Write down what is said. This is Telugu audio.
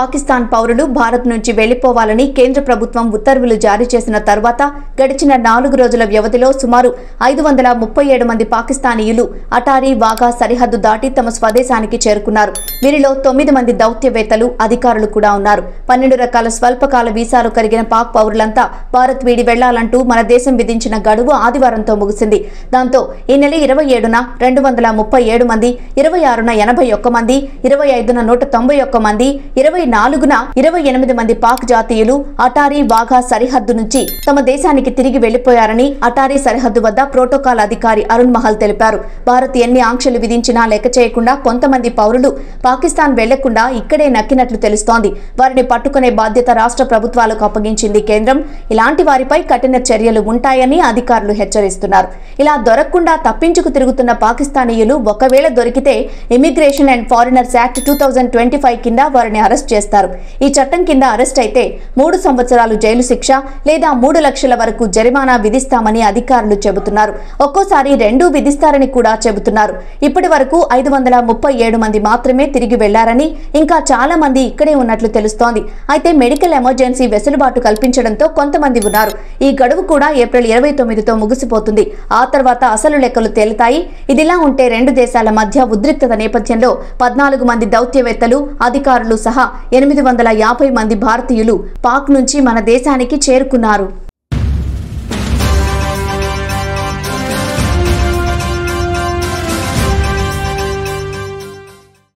పాకిస్తాన్ పౌరులు భారత్ నుంచి వెళ్లిపోవాలని కేంద్ర ప్రభుత్వం ఉత్తర్వులు జారీ చేసిన తర్వాత గడిచిన 4 రోజుల వ్యవధిలో సుమారు 537 మంది పాకిస్తానీయులు అటారీ వాఘా సరిహద్దు దాటి తమ స్వదేశానికి చేరుకున్నారు. వీరిలో 9 మంది దౌత్యవేత్తలు, అధికారులు కూడా ఉన్నారు. 12 రకాల స్వల్పకాల వీసాలు కలిగిన పాక్ పౌరులంతా భారత్ వీడి వెళ్లాలంటూ మన దేశం విధించిన గడువు ఆదివారంతో ముగిసింది. దాంతో ఈ నెల 27న 237 మంది, 26న 81 మంది, 25న 191 మంది, 24న 28 మంది పాక్ జాతీయులు అటారీ వాఘా సరిహద్దు నుంచి తమ దేశానికి తిరిగి వెళ్లిపోయారని అటారీ సరిహద్దు వద్ద ప్రోటోకాల్ అధికారి అరుణ్ మహల్ తెలిపారు. భారత్ ఎన్ని ఆంక్షలు విధించినా లెక్క చేయకుండా కొంతమంది పౌరులు పాకిస్తాన్ వెళ్లకుండా ఇక్కడే నక్కినట్లు తెలుస్తోంది. వారిని పట్టుకునే బాధ్యత రాష్ట్ర ప్రభుత్వాలకు అప్పగించింది కేంద్రం. ఇలాంటి వారిపై కఠిన చర్యలు ఉంటాయని అధికారులు హెచ్చరిస్తున్నారు. ఇలా దొరకకుండా తప్పించుకు తిరుగుతున్న పాకిస్తానీయులు ఒకవేళ దొరికితే ఇమిగ్రేషన్ అండ్ ఫారినర్స్ యాక్ట్ 2025 కింద వారిని అరెస్ట్ చేస్తారు. ఈ చట్టం కింద అరెస్ట్ అయితే 3 సంవత్సరాలు జైలు శిక్ష లేదా 3 లక్షల వరకు జరిమానా విధిస్తామని అధికారులు చెబుతున్నారు. ఒక్కోసారి 2 విధిస్తారని కూడా చెబుతున్నారు. ఇప్పటి వరకు 537 మంది మాత్రమే తిరిగి వెళ్లారని, ఇంకా చాలా మంది ఇక్కడే ఉన్నట్లు తెలుస్తోంది. అయితే మెడికల్ ఎమర్జెన్సీ వెసులుబాటు కల్పించడంతో కొంతమంది ఉన్నారు. ఈ గడువు కూడా ఏప్రిల్ 29తో ముగిసిపోతుంది. ఆ తర్వాత అసలు లెక్కలు తేలుతాయి. ఇదిలా ఉంటే 2 దేశాల మధ్య ఉద్రిక్తత నేపథ్యంలో 14 మంది దౌత్యవేత్తలు, అధికారులు సహా 850 మంది భారతీయులు పాక్ నుంచి మన దేశానికి చేరుకున్నారు.